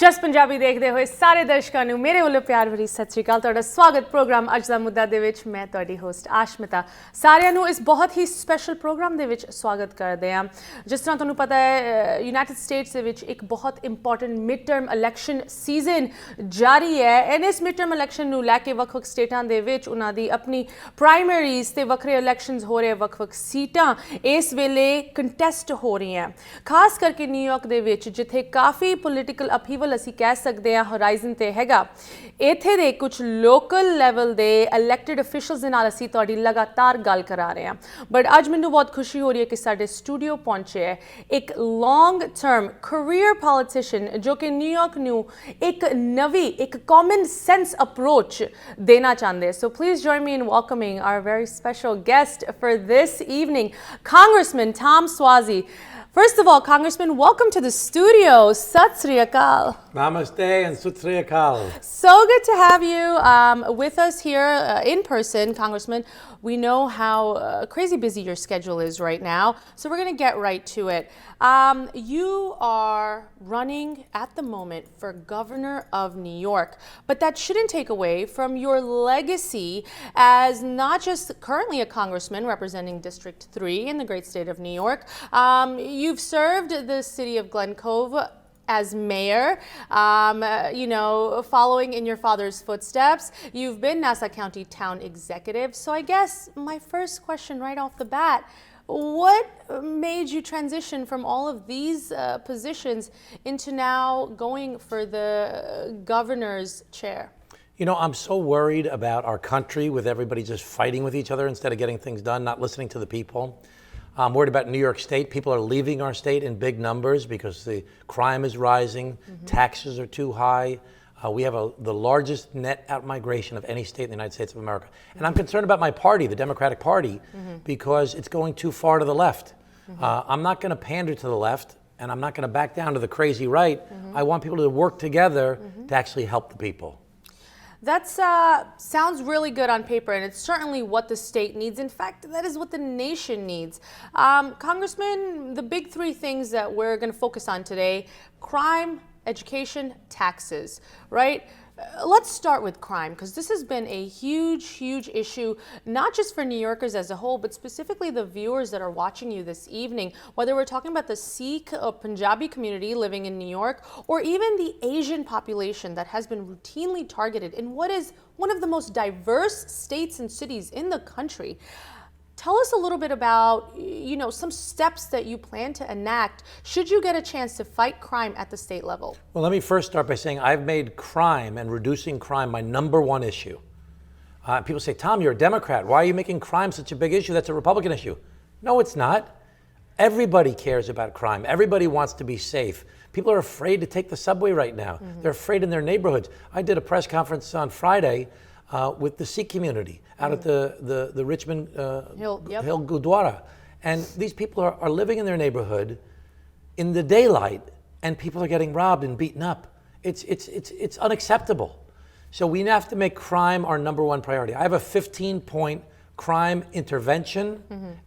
Just Punjabi देखते हुए सारे दर्शकों ਨੂੰ ਮੇਰੇ ਵੱਲੋਂ ਪਿਆਰ ਭਰੀ ਸਤਿ ਸ਼੍ਰੀ ਅਕਾਲ। ਤੁਹਾਡਾ ਸਵਾਗਤ ਪ੍ਰੋਗਰਾਮ ਅੱਜ ਦਾ ਮੁੱਦਾ ਦੇ ਵਿੱਚ। ਮੈਂ ਤੁਹਾਡੀ ਹੋਸਟ ਆਸ਼ਮਿਤਾ ਸਾਰਿਆਂ ਨੂੰ ਇਸ ਬਹੁਤ ਹੀ ਸਪੈਸ਼ਲ ਪ੍ਰੋਗਰਾਮ ਦੇ ਵਿੱਚ ਸਵਾਗਤ ਕਰਦੇ ਹਾਂ। ਜਿਸ ਤਰ੍ਹਾਂ ਤੁਹਾਨੂੰ ਪਤਾ ਹੈ ਯੂਨਾਈਟਿਡ ਸਟੇਟਸ ਦੇ ਵਿੱਚ ਇੱਕ ਬਹੁਤ important mid term election season ਜਾਰੀ ਹੈ ਐਂਡ ਇਸ ਮਿਡ ਟਰਮ ਇਲੈਕਸ਼ਨ ਨੂੰ ਲੈ ਕੇ ਵੱਖ-ਵੱਖ ਸਟੇਟਾਂ ਦੇ ਵਿੱਚ ਉਹਨਾਂ ਦੀ ਆਪਣੀ ਪ੍ਰਾਇਮਰੀਜ਼ ਤੇ ਵੱਖਰੇ ਇਲੈਕਸ਼ਨਸ ਹੋ ਰਹੇ ਵੱਖ-ਵੱਖ ਸੀਟਾਂ ਇਸ ਵੇਲੇ ਕੰਟੈਸਟ ਹੋ ਰਹੀਆਂ ਖਾਸ ਕਰਕੇ ਨਿਊਯਾਰਕ ਦੇ ਵਿੱਚ ਜਿੱਥੇ ਕਾਫੀ ਪੋਲੀਟੀਕਲ ਅਪਹੀਵਲ ਅਸੀਂ ਕਹਿ ਸਕਦੇ ਹਾਂ ਹੋਰਾਈਜ਼ਨ ਤੇ ਹੈਗਾ। ਇੱਥੇ ਦੇ ਕੁਝ ਲੋਕਲ ਲੈਵਲ ਦੇ ਇਲੈਕਟਿਡ ਅਫੀਸ਼ੀਅਲਸ ਦੇ ਨਾਲ ਅਸੀਂ ਤੁਹਾਡੀ ਲਗਾਤਾਰ ਗੱਲ ਕਰਾ ਰਹੇ ਹਾਂ। ਬਟ ਅੱਜ ਮੈਨੂੰ ਬਹੁਤ ਖੁਸ਼ੀ ਹੋ ਰਹੀ ਹੈ ਕਿ ਸਾਡੇ ਸਟੂਡੀਓ ਪਹੁੰਚੇ ਹੈ ਇੱਕ ਲੌਂਗ ਟਰਮ ਕੈਰੀਅਰ ਪੋਲੀਟੀਸ਼ੀਅਨ ਜੋ ਕਿ ਨਿਊਯਾਰਕ ਨੂੰ ਇੱਕ ਨਵੀਂ ਇੱਕ ਕਾਮਨ ਸੈਂਸ ਅਪਰੋਚ ਦੇਣਾ ਚਾਹੁੰਦੇ। So please join me in welcoming our very special guest for this evening, Congressman Tom Suozzi. First of all, Congressman, welcome to the studio. Sat Sri Akal. Namaste and Sat Sri Akal. So good to have you with us here in person, Congressman. We know how crazy busy your schedule is right now, so we're going to get right to it. You are running at the moment for governor of New York, but that shouldn't take away from your legacy as not just currently a congressman representing District 3 in the great state of New York. You've served the city of Glen Cove as mayor, following in your father's footsteps. You've been Nassau County town executive. So I guess my first question right off the bat, what made you transition from all of these positions into now going for the governor's chair? You know, I'm so worried about our country with everybody just fighting with each other instead of getting things done, not listening to the people. I'm worried about New York State. People are leaving our state in big numbers because the crime is rising, taxes are too high. We have the largest net out-migration of any state in the United States of America. And I'm concerned about my party, the Democratic Party, because it's going too far to the left. I'm not going to pander to the left, and I'm not going to back down to the crazy right. I want people to work together to actually help the people. That sounds really good on paper, and it's certainly what the state needs. In fact, that is what the nation needs. Congressman, the big three things that we're going to focus on today: crime, education, taxes, right? Let's start with crime, because this has been a huge, huge issue, not just for New Yorkers as a whole, but specifically the viewers that are watching you this evening, whether we're talking about the Sikh or Punjabi community living in New York, or even the Asian population that has been routinely targeted in what is one of the most diverse states and cities in the country. Tell us a little bit about, some steps that you plan to enact should you get a chance to fight crime at the state level. Well, let me first start by saying I've made crime and reducing crime my number one issue. People say, Tom, you're a Democrat. Why are you making crime such a big issue? That's a Republican issue. No, it's not. Everybody cares about crime. Everybody wants to be safe. People are afraid to take the subway right now. They're afraid in their neighborhoods. I did a press conference on Friday with the Sikh community out at the Richmond Hill Gurdwara. And these people are living in their neighborhood in the daylight, and people are getting robbed and beaten up. It's unacceptable. So we have to make crime our number one priority. I have a 15-point crime intervention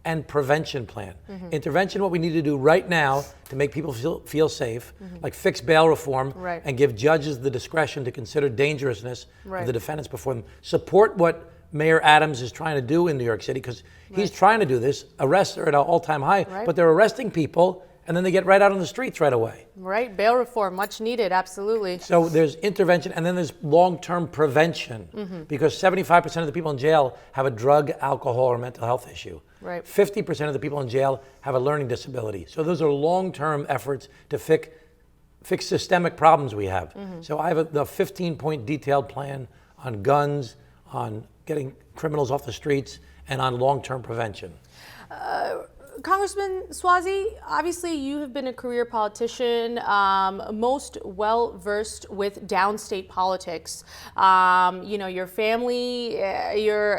and prevention plan. Intervention, what we need to do right now to make people feel safe, like fix bail reform and give judges the discretion to consider dangerousness of the defendants before them. Support what Mayor Adams is trying to do in New York City, because he's trying to do this. Arrests are at an all-time high, but they're arresting people and then they get right out on the streets right away. Right, bail reform, much needed, absolutely. So there's intervention, and then there's long-term prevention, because 75% of the people in jail have a drug, alcohol, or mental health issue. Right. 50% of the people in jail have a learning disability. So those are long-term efforts to fix systemic problems we have. So I have the 15-point detailed plan on guns, on getting criminals off the streets, and on long-term prevention. Congressman Suozzi, obviously you have been a career politician, most well-versed with downstate politics. Your family, you're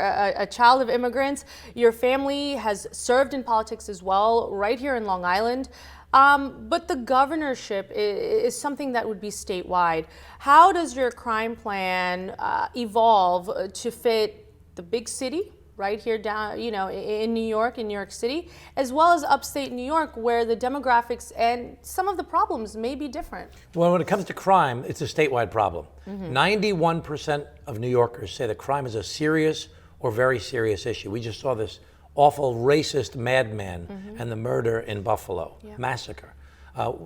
a child of immigrants. Your family has served in politics as well, right here in Long Island. But the governorship is something that would be statewide. How does your crime plan evolve to fit the big city, right here down, in New York City, as well as upstate New York, where the demographics and some of the problems may be different. Well, when it comes to crime, it's a statewide problem. 91% of New Yorkers say that crime is a serious or very serious issue. We just saw this awful racist madman and the murder in Buffalo, massacre.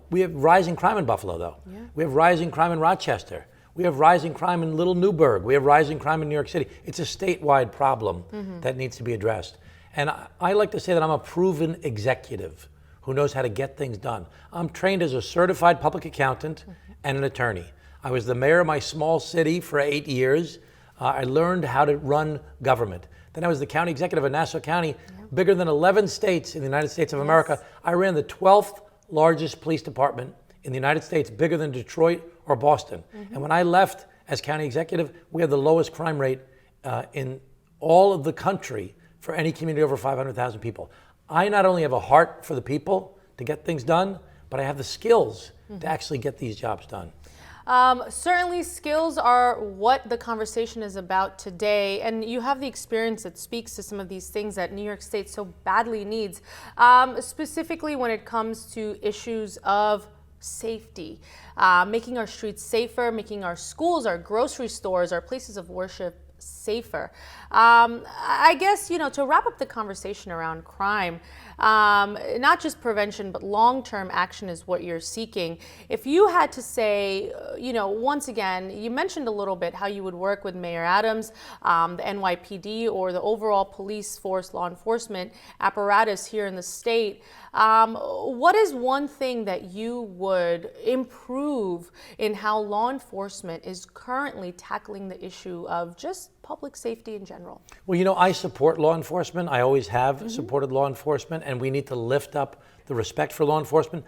We have rising crime in Buffalo, though. Yeah. We have rising crime in Rochester. We have rising crime in Little Newburgh. We have rising crime in New York City. It's a statewide problem that needs to be addressed. And I like to say that I'm a proven executive who knows how to get things done. I'm trained as a certified public accountant and an attorney. I was the mayor of my small city for 8 years. I learned how to run government. Then I was the county executive of Nassau County, bigger than 11 states in the United States of America. I ran the 12th largest police department in the United States, bigger than Detroit or Boston. And when I left as county executive, we had the lowest crime rate in all of the country for any community over 500,000 people. I not only have a heart for the people to get things done, but I have the skills to actually get these jobs done. Certainly skills are what the conversation is about today, and you have the experience that speaks to some of these things that New York State so badly needs, specifically when it comes to issues of safety, making our streets safer, making our schools, our grocery stores, our places of worship safer. I guess, to wrap up the conversation around crime, not just prevention, but long-term action is what you're seeking. If you had to say, once again, you mentioned a little bit how you would work with Mayor Adams, the NYPD, or the overall police force, law enforcement apparatus here in the state. What is one thing that you would improve in how law enforcement is currently tackling the issue of just public safety in general? Well, I support law enforcement. I always have supported law enforcement, and we need to lift up the respect for law enforcement.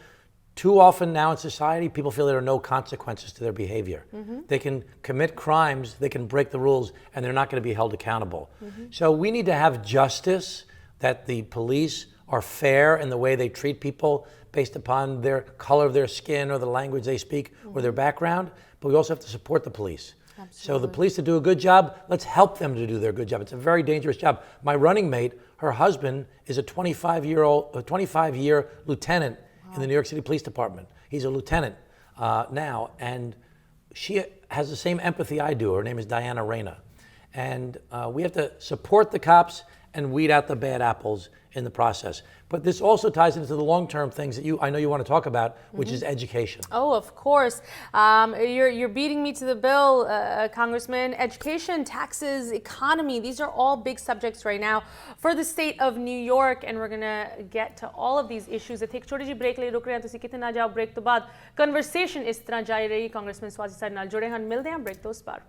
Too often now in society, people feel there are no consequences to their behavior. They can commit crimes, they can break the rules, and they're not going to be held accountable. So we need to have justice, that the police are fair in the way they treat people based upon their color of their skin or the language they speak or their background, but we also have to support the police. So the police to do a good job, let's help them to do their good job. It's a very dangerous job. My running mate, her husband is a 25-year lieutenant in the New York City Police Department. He's a lieutenant now, and she has the same empathy I do. Her name is Diana Reyna. And we have to support the cops and weed out the bad apples in the process. But this also ties into the long-term things that I know you want to talk about, which is education. Oh, of course. You're beating me to the bill, Congressman. Education, taxes, economy, these are all big subjects right now for the state of New York, and we're going to get to all of these issues. ਇੱਥੇ ਇੱਕ ਛੋਟੀ ਜਿਹੀ break ਲਈ ਰੁਕ ਰਹੇ ਹਾਂ, ਤੁਸੀਂ ਕਿਤੇ ਨਾ ਜਾਓ। ਬ੍ਰੇਕ ਤੋਂ ਬਾਅਦ ਕਨਵਰਸੇਸ਼ਨ ਇਸ ਤਰ੍ਹਾਂ ਜਾਰੀ ਰਹੀ। ਕਾਂਗਰਸਮੈਨ ਸਵਾਜ਼ੀ ਸਾਡੇ ਨਾਲ ਜੁੜੇ ਹਨ। ਮਿਲਦੇ ਹਾਂ ਬ੍ਰੇਕ ਤੋਂ ਉਸ ਪਾਰ।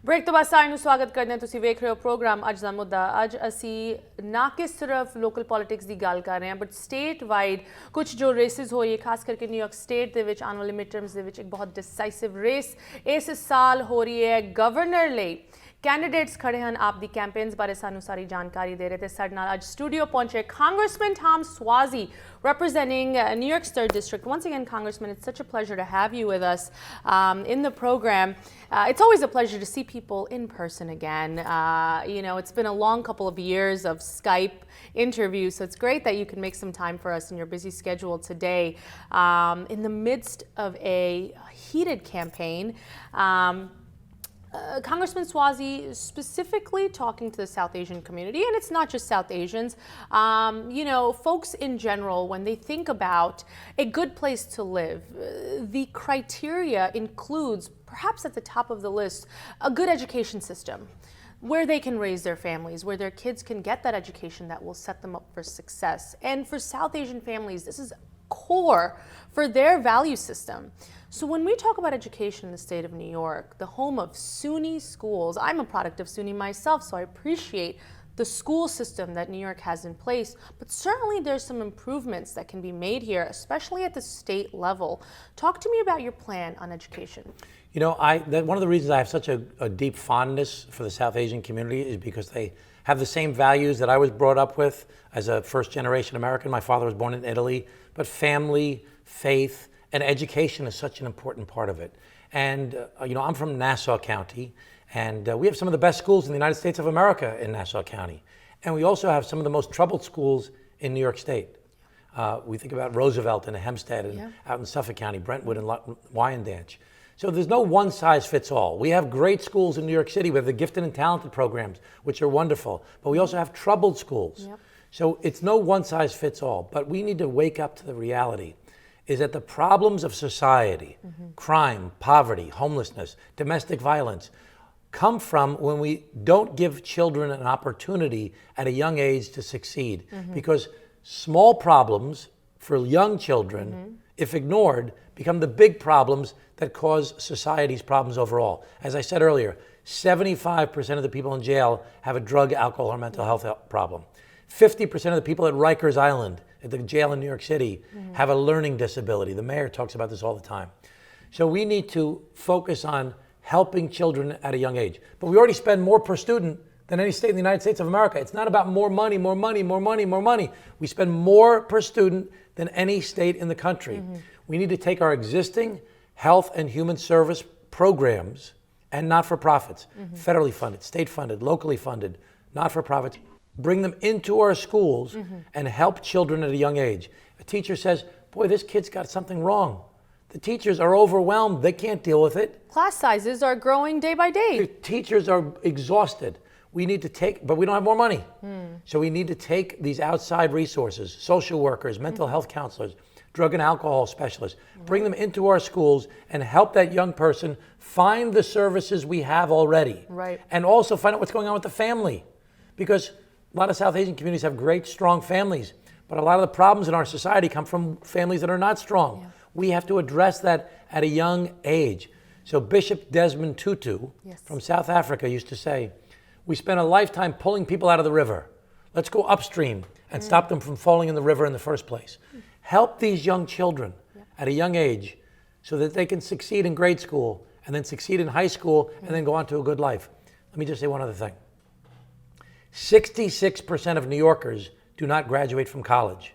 ਬ੍ਰੇਕ ਤੋਂ ਬਾਅਦ ਸਾਰਿਆਂ ਨੂੰ ਸਵਾਗਤ ਕਰਦੇ ਹਾਂ। ਤੁਸੀਂ ਵੇਖ ਰਹੇ ਹੋ ਪ੍ਰੋਗਰਾਮ ਅੱਜ ਦਾ ਮੁੱਦਾ। ਅੱਜ ਅਸੀਂ ਨਾ ਕਿ ਸਿਰਫ ਲੋਕਲ ਪੋਲਿਟਿਕਸ ਦੀ ਗੱਲ ਕਰ ਰਹੇ ਹਾਂ, ਬਟ ਸਟੇਟ ਵਾਈਡ ਕੁਝ ਜੋ ਰੇਸਿਸ ਹੋਈ ਹੈ, ਖਾਸ ਕਰਕੇ ਨਿਊਯਾਰਕ ਸਟੇਟ ਦੇ ਵਿੱਚ ਆਉਣ ਵਾਲੇ ਮਿਡ ਟਰਮਸ ਦੇ ਵਿੱਚ ਇੱਕ ਬਹੁਤ ਡਿਸਾਈਸਿਵ ਰੇਸ ਇਸ ਸਾਲ ਹੋ ਰਹੀ ਹੈ ਗਵਰਨਰ ਲਈ। कैंडिडेट्स खड़े हैं आप दी कैंपेन्स बारे सानू सारी जानकारी दे रहे थे। साडे नाल आज स्टूडियो पहुंचे Congressman Tom Suozzi, representing New York's 3rd District. Once again, Congressman, it's such a pleasure to have you with us in the program. It's always a pleasure to see people in person again. It's been a long couple of years of Skype interviews, so it's great that you can make some time for us in your busy schedule today in the midst of a heated campaign. Congressman Suozzi specifically talking to the South Asian community, and it's not just South Asians, folks in general, when they think about a good place to live, the criteria includes, perhaps at the top of the list, a good education system where they can raise their families, where their kids can get that education that will set them up for success. And for South Asian families, this is core for their value system. So when we talk about education in the state of New York, the home of SUNY schools, I'm a product of SUNY myself, so I appreciate the school system that New York has in place, but certainly there's some improvements that can be made here, especially at the state level. Talk to me about your plan on education. One of the reasons I have such a deep fondness for the South Asian community is because they have the same values that I was brought up with as a first-generation American. My father was born in Italy, but family, faith, and education is such an important part of it. And, I'm from Nassau County, And we have some of the best schools in the United States of America in Nassau County. And we also have some of the most troubled schools in New York State. We think about Roosevelt and Hempstead and out in Suffolk County, Brentwood and Wyandanch. So there's no one size fits all. We have great schools in New York City. We have the gifted and talented programs, which are wonderful. But we also have troubled schools. Yep. So it's no one size fits all. But we need to wake up to the reality is that the problems of society, crime, poverty, homelessness, domestic violence, come from when we don't give children an opportunity at a young age to succeed. Because small problems for young children, if ignored, become the big problems that cause society's problems overall. As I said earlier, 75% of the people in jail have a drug, alcohol, or mental health problem. 50% of the people at Rikers Island, at the jail in New York City, have a learning disability. The mayor talks about this all the time. So we need to focus on helping children at a young age. But we already spend more per student than any state in the United States of America. It's not about more money, more money, more money, more money. We spend more per student than any state in the country. We need to take our existing health and human service programs and not-for-profits, federally funded, state funded, locally funded, not-for-profits, bring them into our schools and help children at a young age. A teacher says, boy, this kid's got something wrong. The teachers are overwhelmed. They can't deal with it. Class sizes are growing day by day. The teachers are exhausted. We need to take, but we don't have more money. So we need to take these outside resources, social workers, mental health counselors, drug and alcohol specialists, bring them into our schools and help that young person find the services we have already. Right. And also find out what's going on with the family. Because a lot of South Asian communities have great, strong families, but a lot of the problems in our society come from families that are not strong. We have to address that at a young age. So Bishop Desmond Tutu from South Africa used to say, we spend a lifetime pulling people out of the river. Let's go upstream and stop them from falling in the river in the first place. Help these young children at a young age so that they can succeed in grade school and then succeed in high school and then go on to a good life. Let me just say one other thing. 66% of New Yorkers do not graduate from college.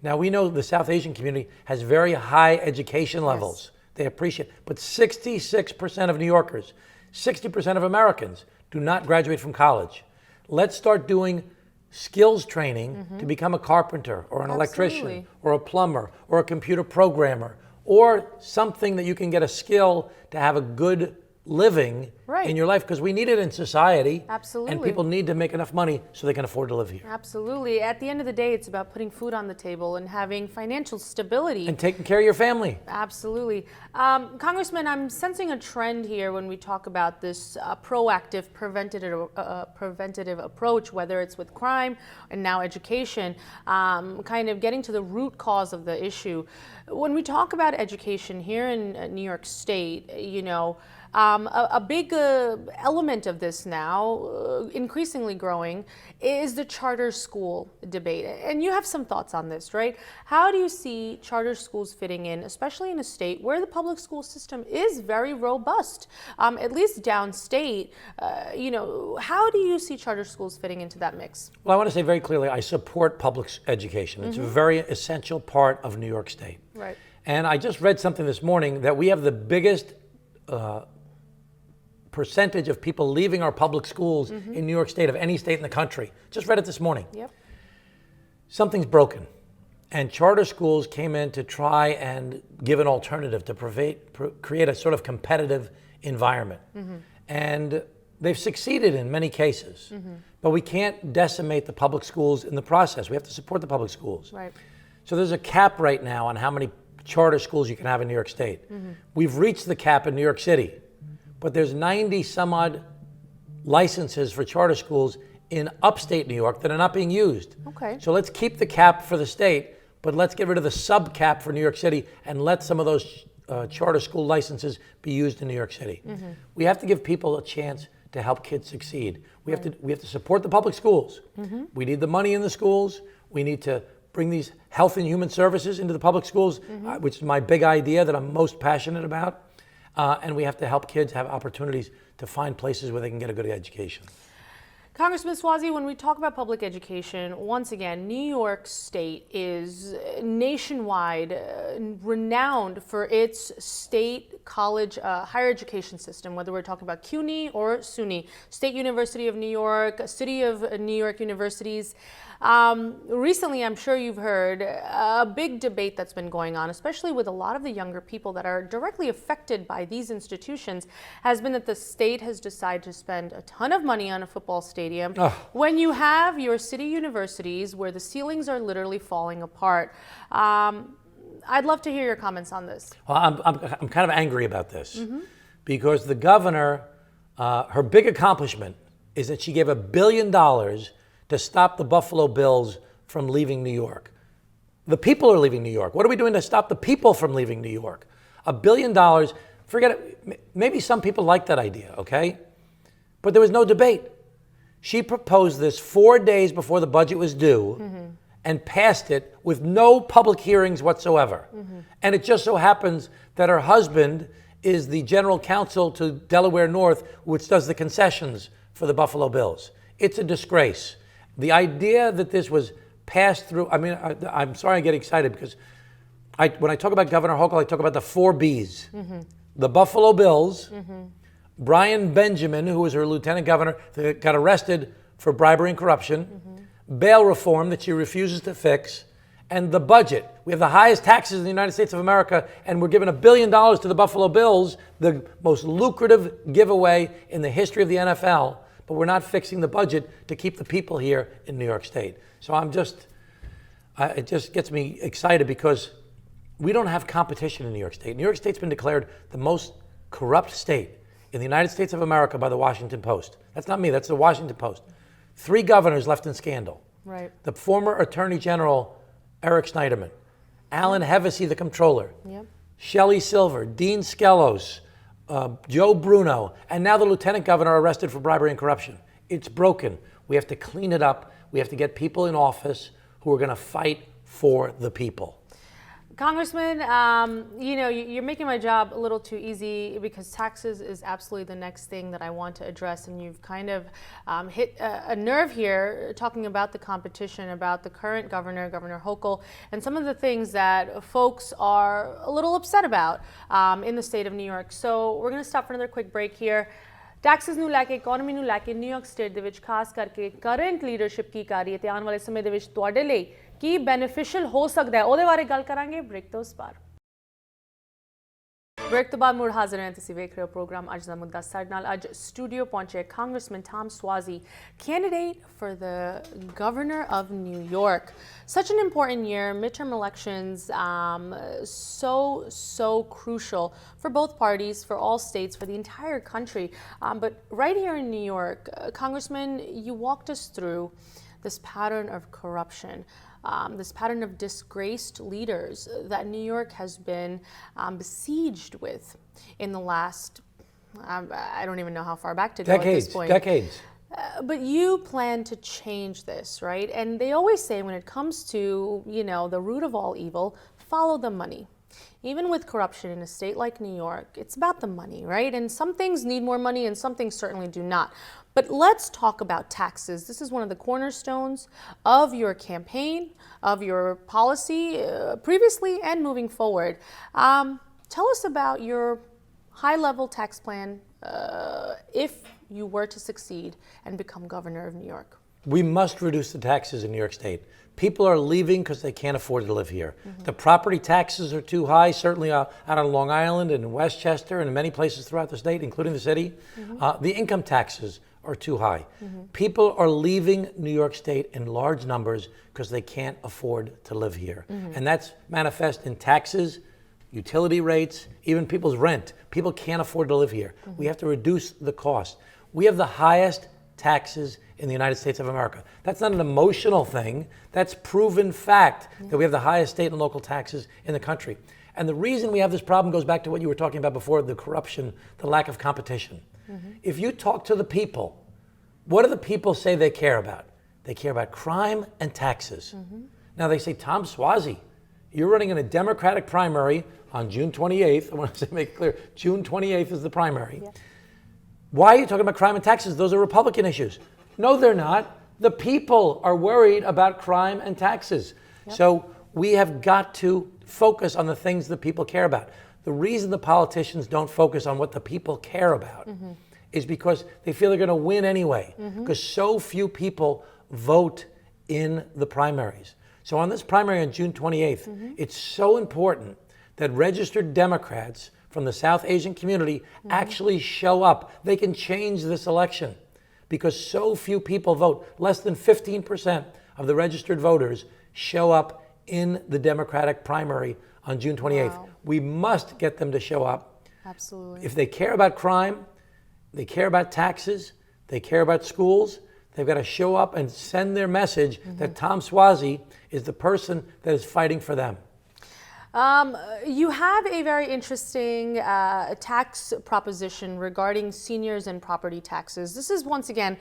Now, we know the South Asian community has very high education levels. They appreciate it. But 66% of New Yorkers, 60% of Americans do not graduate from college. Let's start doing skills training to become a carpenter or an electrician or a plumber or a computer programmer or something that you can get a skill to have a good living in your life, because we need it in society. Absolutely. And people need to make enough money so they can afford to live here. Absolutely. At the end of the day, it's about putting food on the table and having financial stability. And taking care of your family. Absolutely. Congressman, I'm sensing a trend here when we talk about this proactive, preventative approach, whether it's with crime and now education, kind of getting to the root cause of the issue. When we talk about education here in New York State, you know, a big element of this now, increasingly growing, is the charter school debate. And you have some thoughts on this, right? How do you see charter schools fitting in, especially in a state where the public school system is very robust, at least downstate? You know, how do you see charter schools fitting into that mix? Well, I want to say very clearly, I support public education. It's a very essential part of New York State. Right. And I just read something this morning that we have the biggest percentage of people leaving our public schools in New York State of any state in the country. Just read it this morning. Yep. Something's broken. And charter schools came in to try and give an alternative to create a sort of competitive environment. And they've succeeded in many cases. But we can't decimate the public schools in the process. We have to support the public schools. Right. So there's a cap right now on how many charter schools you can have in New York State. We've reached the cap in New York City. But there's 90 some odd licenses for charter schools in upstate New York that are not being used. Okay. So let's keep the cap for the state, but let's get rid of the sub cap for New York City and let some of those charter school licenses be used in New York City. We have to give people a chance to help kids succeed. We have to support the public schools. We need the money in the schools. We need to bring these health and human services into the public schools, which is my big idea that I'm most passionate about. And we have to help kids have opportunities to find places where they can get a good education. Congressman Suozzi, when we talk about public education, once again, New York State is nationwide renowned for its state college higher education system, whether we're talking about CUNY or SUNY, State University of New York, City of New York universities. Recently, I'm sure you've heard a big debate that's been going on, especially with a lot of the younger people that are directly affected by these institutions, has been that the state has decided to spend a ton of money on a football stadium when you have your city universities where the ceilings are literally falling apart. I'd love to hear your comments on this. Well, I'm kind of angry about this because the governor, her big accomplishment is that she gave $1 billion to stop the Buffalo Bills from leaving New York. The people are leaving New York. What are we doing to stop the people from leaving New York? $1 billion, forget it. Maybe some people like that idea, okay? But there was no debate. She proposed this 4 days before the budget was due and passed it with no public hearings whatsoever. And it just so happens that her husband is the general counsel to Delaware North, which does the concessions for the Buffalo Bills. It's a disgrace. The idea that this was passed through, I mean, I'm sorry I get excited because when I talk about Governor Hochul, I talk about the 4 Bs. The Buffalo Bills, Brian Benjamin, who was her lieutenant governor, that got arrested for bribery and corruption, bail reform that she refuses to fix, and the budget. We have the highest taxes in the United States of America, and we're giving $1 billion to the Buffalo Bills, the most lucrative giveaway in the history of the NFL. But we're not fixing the budget to keep the people here in New York State. So it just gets me excited because we don't have competition in New York State. New York State's been declared the most corrupt state in the United States of America by the Washington Post. That's not me, that's the Washington Post. 3 governors left in scandal. Right. The former Attorney General, Eric Schneiderman, Alan Hevesy, the comptroller, Shelley Silver, Dean Skelos, Joe Bruno, and now the lieutenant governor arrested for bribery and corruption. It's broken. We have to clean it up. We have to get people in office who are going to fight for the people. Congressman, you're making my job a little too easy because taxes is absolutely the next thing that I want to address, and you've kind of hit a nerve here talking about the competition, about the current governor, Governor Hochul, and some of the things that folks are a little upset about in the state of New York. So we're going to stop for another quick break here. Texas ਨੂੰ ਲੈ ਕੇ economy ਨੂੰ ਲੈ ਕੇ New York state ਦੇ ਵਿੱਚ ਖਾਸ ਕਰਕੇ current leadership ਕੀ ਕਰ ਰਹੀ ਹੈ ਤੇ ਆਉਣ ਵਾਲੇ ਸਮੇਂ ਦੇ ਵਿੱਚ ਤੁਹਾਡੇ ਲਈ ਕੀ ਬੈਨੀਫੀਸ਼ੀਅਲ ਹੋ ਸਕਦਾ ਹੈ ਉਹਦੇ ਬਾਰੇ ਗੱਲ ਕਰਾਂਗੇ ਬ੍ਰੇਕ ਤੋਂ ਉਸ ਪਾਰ। ਬ੍ਰੇਕ ਤੋਂ ਬਾਅਦ ਮੁੜ ਹਾਜ਼ਰ ਹਾਂ ਤੁਸੀਂ ਵੇਖ ਰਹੇ ਹੋ ਪ੍ਰੋਗਰਾਮ ਅੱਜ ਦਾ ਮੁੱਦਾ। ਸਾਡੇ ਨਾਲ ਅੱਜ ਸਟੂਡੀਓ ਪਹੁੰਚੇ Congressman Tom Suozzi, candidate for the governor of New York. Such an important year, midterm elections, so crucial for both parties, for all states, for the entire country. But right here in New York, Congressman, you walked us through this pattern of corruption. This pattern of disgraced leaders that New York has been besieged with in the last, I don't even know how far back to go at this point. Decades. But you plan to change this, right? And they always say when it comes to, the root of all evil, follow the money. Even with corruption in a state like New York, it's about the money, right? And some things need more money and some things certainly do not. But let's talk about taxes. This is one of the cornerstones of your campaign, of your policy previously and moving forward. Tell us about your high-level tax plan if you were to succeed and become governor of New York. We must reduce the taxes in New York State. People are leaving because they can't afford to live here. The property taxes are too high, certainly out on Long Island and in Westchester and in many places throughout the state, including the city. The income taxes are too high. People are leaving New York State in large numbers because they can't afford to live here. And that's manifest in taxes, utility rates, even people's rent. People can't afford to live here. We have to reduce the cost. We have the highest taxes in the United States of America. That's not an emotional thing. That's proven fact that we have the highest state and local taxes in the country. And the reason we have this problem goes back to what you were talking about before, the corruption, the lack of competition. If you talk to the people, what do the people say they care about? They care about crime and taxes. Now they say, Tom Suozzi, you're running in a Democratic primary on June 28th. I want to make it clear, June 28th is the primary. Why are you talking about crime and taxes? Those are Republican issues. No, they're not. The people are worried about crime and taxes. So we have got to focus on the things that people care about. The reason the politicians don't focus on what the people care about is because they feel they're going to win anyway, because so few people vote in the primaries. So on this primary on June 28th, it's so important that registered Democrats from the South Asian community actually show up. They can change this election because so few people vote. Less than 15% of the registered voters show up in the Democratic primary on June 28th. Wow. We must get them to show up. Absolutely. If they care about crime, they care about taxes, they care about schools, they've got to show up and send their message that Tom Suozzi is the person that is fighting for them. You have a very interesting tax proposition regarding seniors and property taxes. This is, once again,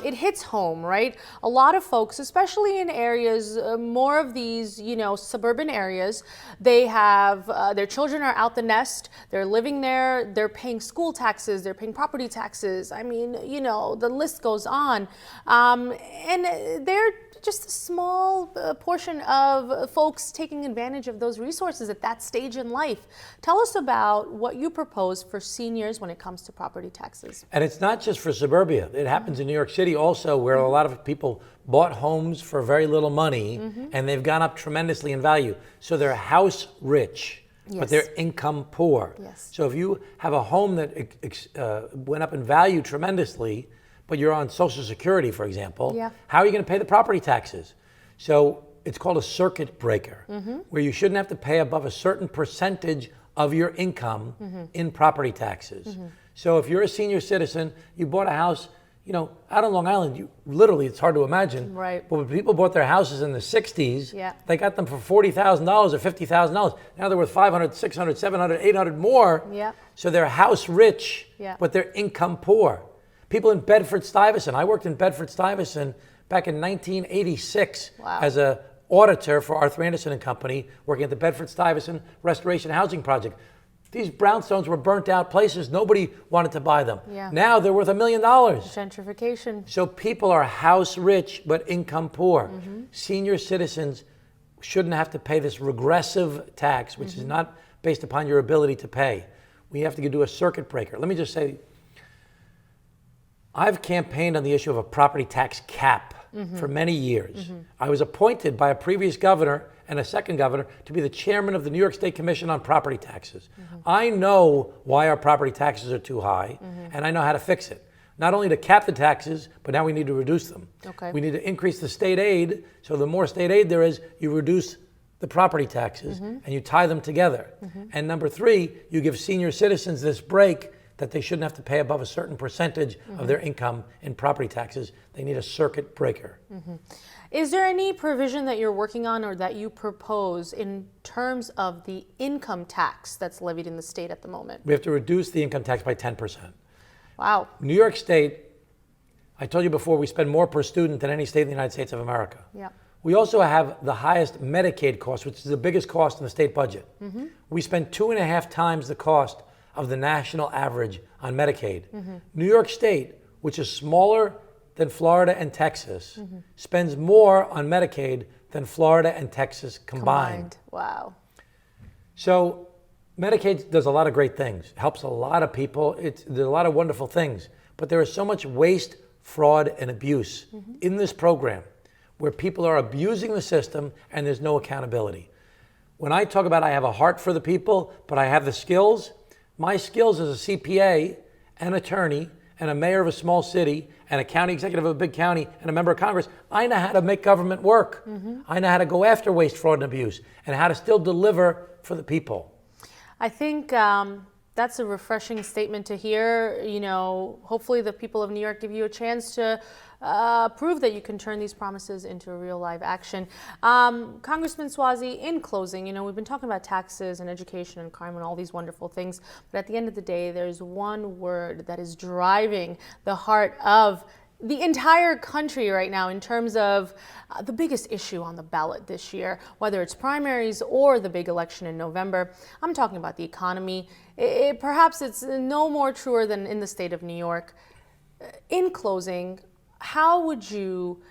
it hits home, right? A lot of folks, especially in areas, more of these, suburban areas, they have, their children are out the nest, they're living there, they're paying school taxes, they're paying property taxes. I mean, the list goes on. And they're just a small portion of folks taking advantage of those resources at that stage in life. Tell us about what you propose for seniors when it comes to property taxes. And it's not just for suburbia. It happens in New York City also, where a lot of people bought homes for very little money and they've gone up tremendously in value. So they're house rich, but they're income poor. So if you have a home that went up in value tremendously, but you're on Social Security, for example, how are you going to pay the property taxes? So it's called a circuit breaker, where you shouldn't have to pay above a certain percentage of your income in property taxes. So if you're a senior citizen, you bought a house, out on Long Island, literally, it's hard to imagine. Right. But when people bought their houses in the 60s, they got them for $40,000 or $50,000. Now they're worth $500, $600, $700, $800 more. So they're house rich, but they're income poor. People in Bedford-Stuyvesant. I worked in Bedford-Stuyvesant back in 1986 as an auditor for Arthur Anderson and Company, working at the Bedford-Stuyvesant Restoration Housing Project. These brownstones were burnt out places. Nobody wanted to buy them. Now they're worth $1 million. Gentrification. So people are house rich but income poor. Senior citizens shouldn't have to pay this regressive tax, which is not based upon your ability to pay. We have to do a circuit breaker. Let me just say, I've campaigned on the issue of a property tax cap for many years. I was appointed by a previous governor and a second governor to be the chairman of the New York State Commission on Property Taxes. I know why our property taxes are too high, and I know how to fix it. Not only to cap the taxes, but now we need to reduce them. We need to increase the state aid, so the more state aid there is, you reduce the property taxes and you tie them together. And number three, you give senior citizens this break that they shouldn't have to pay above a certain percentage of their income in property taxes. They need a circuit breaker. Is there any provision that you're working on or that you propose in terms of the income tax that's levied in the state at the moment? We have to reduce the income tax by 10%. Wow. New York State, I told you before, we spend more per student than any state in the United States of America. We also have the highest Medicaid cost, which is the biggest cost in the state budget. We spend 2.5 times the cost of the national average on Medicaid. New York State, which is smaller than Florida and Texas, spends more on Medicaid than Florida and Texas combined. Wow. So Medicaid does a lot of great things, helps a lot of people. There's a lot of wonderful things, but there is so much waste, fraud, and abuse in this program where people are abusing the system and there's no accountability. When I talk about I have a heart for the people, but I have the skills, my skills as a CPA, an attorney, and a mayor of a small city, and a county executive of a big county, and a member of Congress, I know how to make government work. I know how to go after waste, fraud, and abuse, and how to still deliver for the people. I think that's a refreshing statement to hear. Hopefully the people of New York give you a chance to prove that you can turn these promises into a real live action. Congressman Suozzi, in closing, we've been talking about taxes and education and crime and all these wonderful things, but at the end of the day, there's one word that is driving the heart of the entire country right now in terms of the biggest issue on the ballot this year, whether it's primaries or the big election in November. I'm talking about the economy. Perhaps it's no more truer than in the state of New York. In closing, how would you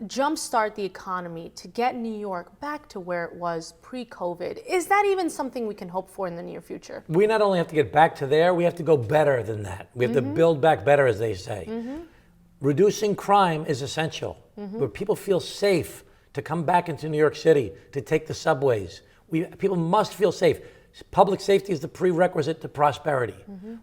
jumpstart the economy to get New York back to where it was pre-COVID? Is that even something we can hope for in the near future? We not only have to get back to there, we have to go better than that. We have to build back better, as they say. Reducing crime is essential, where people feel safe to come back into New York City, to take the subways. People must feel safe. Public safety is the prerequisite to prosperity.